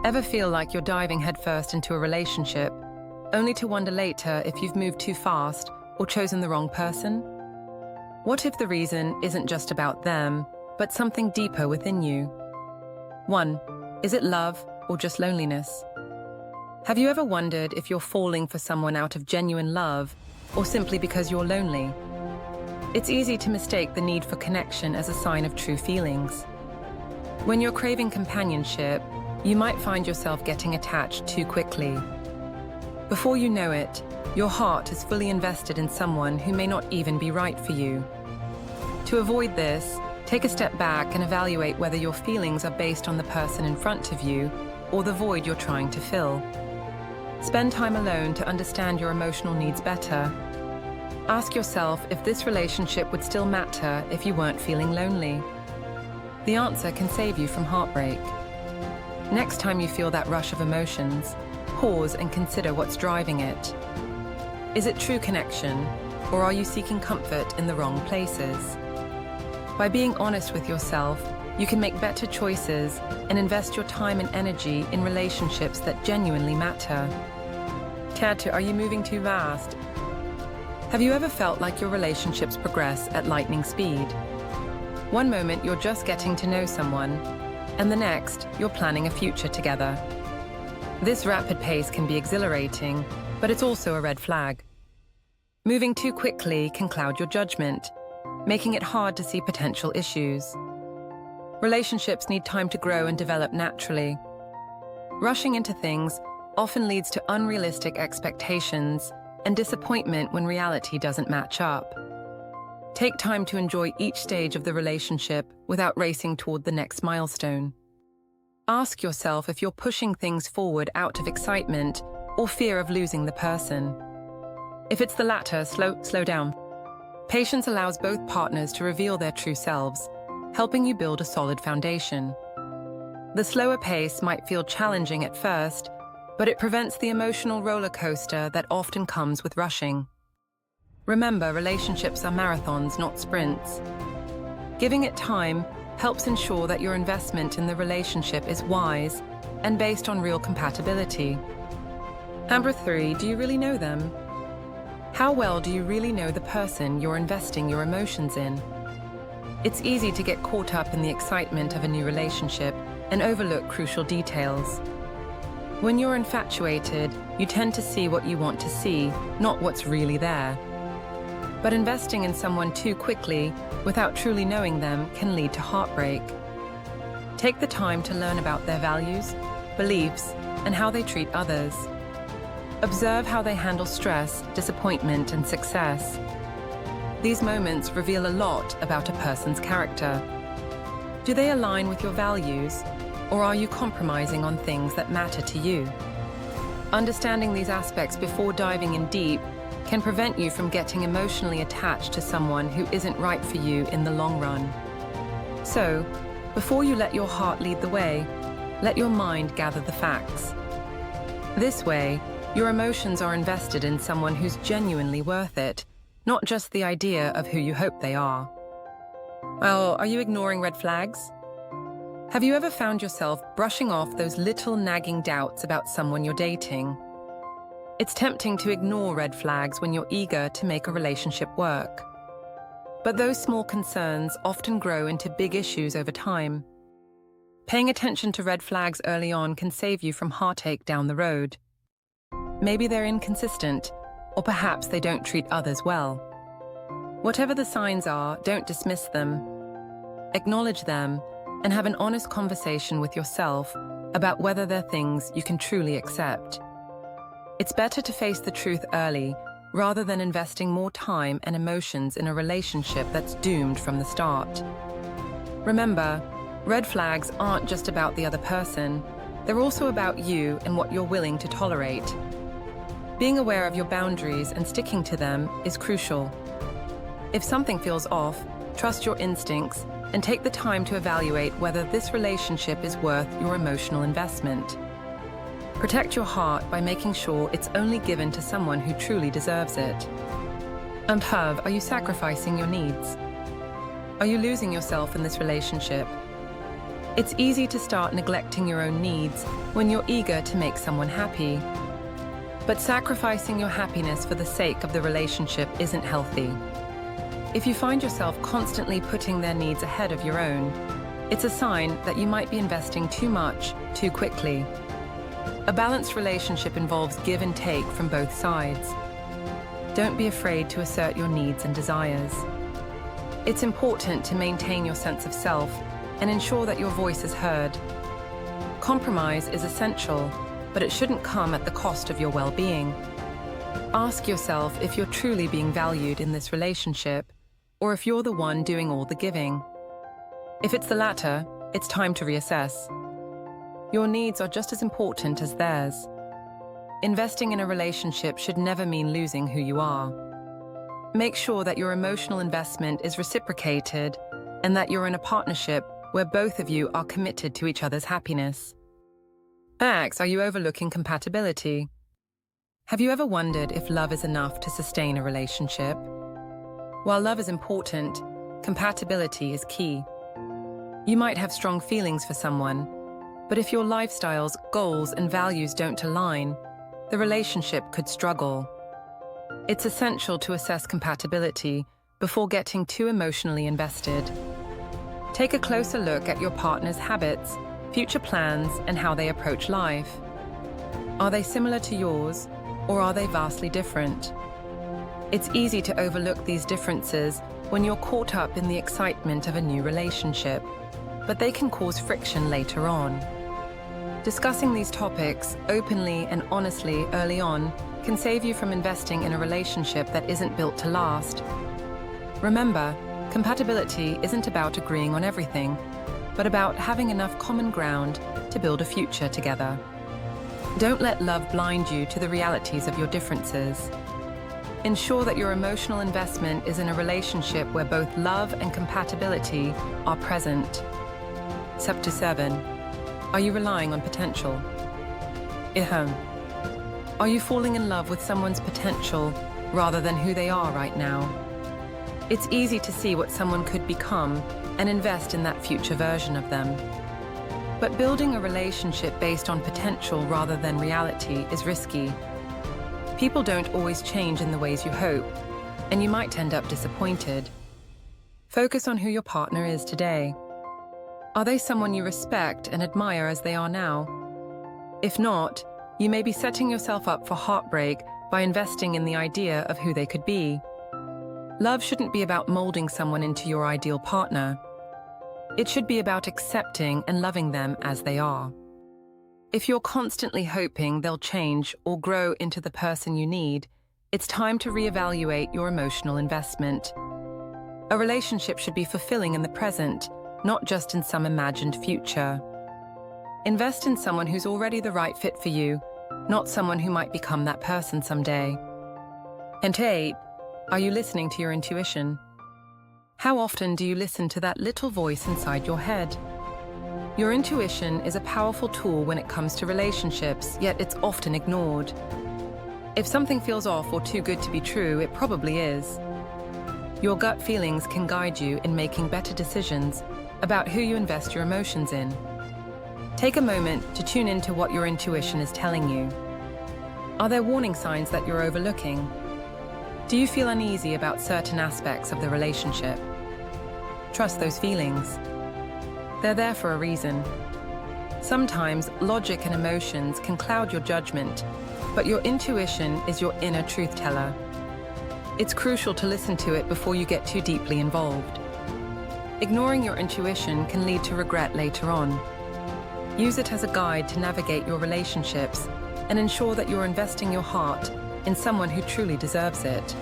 Ever feel like you're diving headfirst into a relationship, only to wonder later if you've moved too fast or chosen the wrong person? What if the reason isn't just about them, but something deeper within you? 1. Is it love or just loneliness? Have you ever wondered if you're falling for someone out of genuine love or simply because you're lonely? It's easy to mistake the need for connection as a sign of true feelings. When you're craving companionship, you might find yourself getting attached too quickly. Before you know it, your heart is fully invested in someone who may not even be right for you. To avoid this, take a step back and evaluate whether your feelings are based on the person in front of you or the void you're trying to fill. Spend time alone to understand your emotional needs better. Ask yourself if this relationship would still matter if you weren't feeling lonely. The answer can save you from heartbreak. Next time you feel that rush of emotions, pause and consider what's driving it. Is it true connection, or are you seeking comfort in the wrong places? By being honest with yourself, you can make better choices and invest your time and energy in relationships that genuinely matter. Tattoo, are you moving too fast? Have you ever felt like your relationships progress at lightning speed? One moment you're just getting to know someone, and the next you're planning a future together. This rapid pace can be exhilarating, but it's also a red flag. Moving too quickly can cloud your judgment, making it hard to see potential issues. Relationships need time to grow and develop naturally. Rushing into things often leads to unrealistic expectations and disappointment when reality doesn't match up. Take time to enjoy each stage of the relationship without racing toward the next milestone. Ask yourself if you're pushing things forward out of excitement or fear of losing the person. If it's the latter, slow down. Patience allows both partners to reveal their true selves, helping you build a solid foundation. The slower pace might feel challenging at first, but it prevents the emotional roller coaster that often comes with rushing. Remember, relationships are marathons, not sprints. Giving it time helps ensure that your investment in the relationship is wise and based on real compatibility. Number 3, do you really know them? How well do you really know the person you're investing your emotions in? It's easy to get caught up in the excitement of a new relationship and overlook crucial details. When you're infatuated, you tend to see what you want to see, not what's really there. But investing in someone too quickly, without truly knowing them, can lead to heartbreak. Take the time to learn about their values, beliefs, and how they treat others. Observe how they handle stress, disappointment, and success. These moments reveal a lot about a person's character. Do they align with your values, or are you compromising on things that matter to you? Understanding these aspects before diving in deep can prevent you from getting emotionally attached to someone who isn't right for you in the long run. So, before you let your heart lead the way, let your mind gather the facts. This way, your emotions are invested in someone who's genuinely worth it, not just the idea of who you hope they are. Well, are you ignoring red flags? Have you ever found yourself brushing off those little nagging doubts about someone you're dating? It's tempting to ignore red flags when you're eager to make a relationship work. But those small concerns often grow into big issues over time. Paying attention to red flags early on can save you from heartache down the road. Maybe they're inconsistent, or perhaps they don't treat others well. Whatever the signs are, don't dismiss them. Acknowledge them and have an honest conversation with yourself about whether they're things you can truly accept. It's better to face the truth early rather than investing more time and emotions in a relationship that's doomed from the start. Remember, red flags aren't just about the other person, they're also about you and what you're willing to tolerate. Being aware of your boundaries and sticking to them is crucial. If something feels off, trust your instincts and take the time to evaluate whether this relationship is worth your emotional investment. Protect your heart by making sure it's only given to someone who truly deserves it. And are you sacrificing your needs? Are you losing yourself in this relationship? It's easy to start neglecting your own needs when you're eager to make someone happy. But sacrificing your happiness for the sake of the relationship isn't healthy. If you find yourself constantly putting their needs ahead of your own, it's a sign that you might be investing too much, too quickly. A balanced relationship involves give and take from both sides. Don't be afraid to assert your needs and desires. It's important to maintain your sense of self and ensure that your voice is heard. Compromise is essential, but it shouldn't come at the cost of your well-being. Ask yourself if you're truly being valued in this relationship, or if you're the one doing all the giving. If it's the latter, it's time to reassess. Your needs are just as important as theirs. Investing in a relationship should never mean losing who you are. Make sure that your emotional investment is reciprocated and that you're in a partnership where both of you are committed to each other's happiness. Max, are you overlooking compatibility? Have you ever wondered if love is enough to sustain a relationship? While love is important, compatibility is key. You might have strong feelings for someone, but if your lifestyles, goals, and values don't align, the relationship could struggle. It's essential to assess compatibility before getting too emotionally invested. Take a closer look at your partner's habits, future plans, and how they approach life. Are they similar to yours, or are they vastly different? It's easy to overlook these differences when you're caught up in the excitement of a new relationship, but they can cause friction later on. Discussing these topics openly and honestly early on can save you from investing in a relationship that isn't built to last. Remember, compatibility isn't about agreeing on everything, but about having enough common ground to build a future together. Don't let love blind you to the realities of your differences. Ensure that your emotional investment is in a relationship where both love and compatibility are present. Chapter 7. Are you relying on potential? Are you falling in love with someone's potential rather than who they are right now? It's easy to see what someone could become and invest in that future version of them. But building a relationship based on potential rather than reality is risky. People don't always change in the ways you hope, and you might end up disappointed. Focus on who your partner is today. Are they someone you respect and admire as they are now? If not, you may be setting yourself up for heartbreak by investing in the idea of who they could be. Love shouldn't be about molding someone into your ideal partner. It should be about accepting and loving them as they are. If you're constantly hoping they'll change or grow into the person you need, it's time to reevaluate your emotional investment. A relationship should be fulfilling in the present, not just in some imagined future. Invest in someone who's already the right fit for you, not someone who might become that person someday. And 8, are you listening to your intuition? How often do you listen to that little voice inside your head? Your intuition is a powerful tool when it comes to relationships, yet it's often ignored. If something feels off or too good to be true, it probably is. Your gut feelings can guide you in making better decisions about who you invest your emotions in. Take a moment to tune into what your intuition is telling you. Are there warning signs that you're overlooking? Do you feel uneasy about certain aspects of the relationship? Trust those feelings. They're there for a reason. Sometimes logic and emotions can cloud your judgment, but your intuition is your inner truth teller. It's crucial to listen to it before you get too deeply involved. Ignoring your intuition can lead to regret later on. Use it as a guide to navigate your relationships and ensure that you're investing your heart in someone who truly deserves it.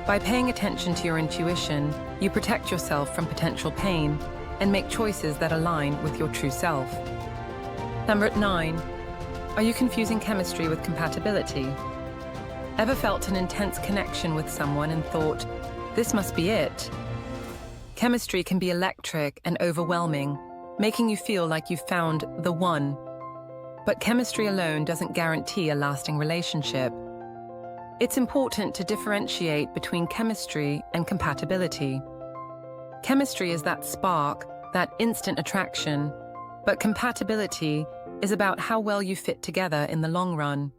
By paying attention to your intuition, you protect yourself from potential pain and make choices that align with your true self. Number 9. Are you confusing chemistry with compatibility? Ever felt an intense connection with someone and thought, this must be it? Chemistry can be electric and overwhelming, making you feel like you've found the one. But chemistry alone doesn't guarantee a lasting relationship. It's important to differentiate between chemistry and compatibility. Chemistry is that spark, that instant attraction, but compatibility is about how well you fit together in the long run.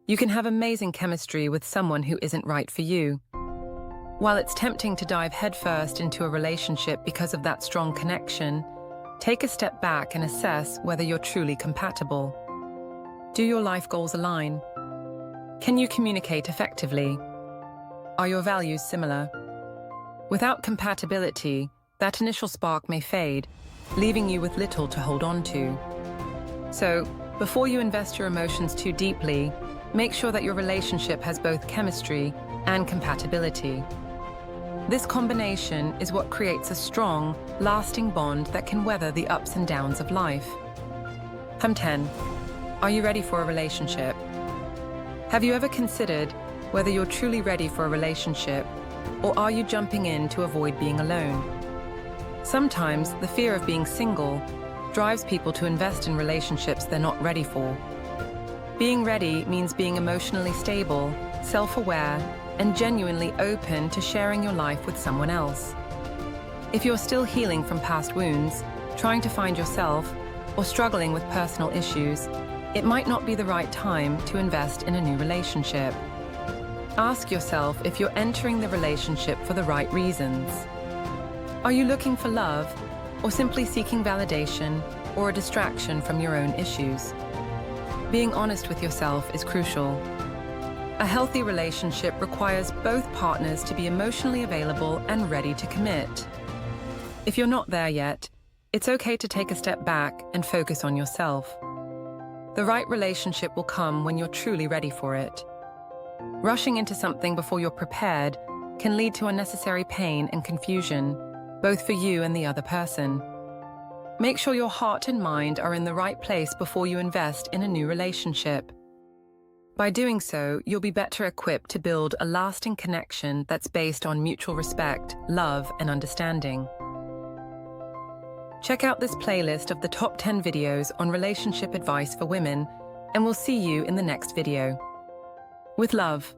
You can have amazing chemistry with someone who isn't right for you. While it's tempting to dive headfirst into a relationship because of that strong connection, take a step back and assess whether you're truly compatible. Do your life goals align? Can you communicate effectively? Are your values similar? Without compatibility, that initial spark may fade, leaving you with little to hold on to. So, before you invest your emotions too deeply, make sure that your relationship has both chemistry and compatibility. This combination is what creates a strong, lasting bond that can weather the ups and downs of life. 10. Are you ready for a relationship? Have you ever considered whether you're truly ready for a relationship, or are you jumping in to avoid being alone? Sometimes the fear of being single drives people to invest in relationships they're not ready for. Being ready means being emotionally stable, self-aware, and genuinely open to sharing your life with someone else. If you're still healing from past wounds, trying to find yourself, or struggling with personal issues, it might not be the right time to invest in a new relationship. Ask yourself if you're entering the relationship for the right reasons. Are you looking for love, or simply seeking validation or a distraction from your own issues? Being honest with yourself is crucial. A healthy relationship requires both partners to be emotionally available and ready to commit. If you're not there yet, it's okay to take a step back and focus on yourself. The right relationship will come when you're truly ready for it. Rushing into something before you're prepared can lead to unnecessary pain and confusion, both for you and the other person. Make sure your heart and mind are in the right place before you invest in a new relationship. By doing so, you'll be better equipped to build a lasting connection that's based on mutual respect, love, and understanding. Check out this playlist of the top 10 videos on relationship advice for women, and we'll see you in the next video. With love.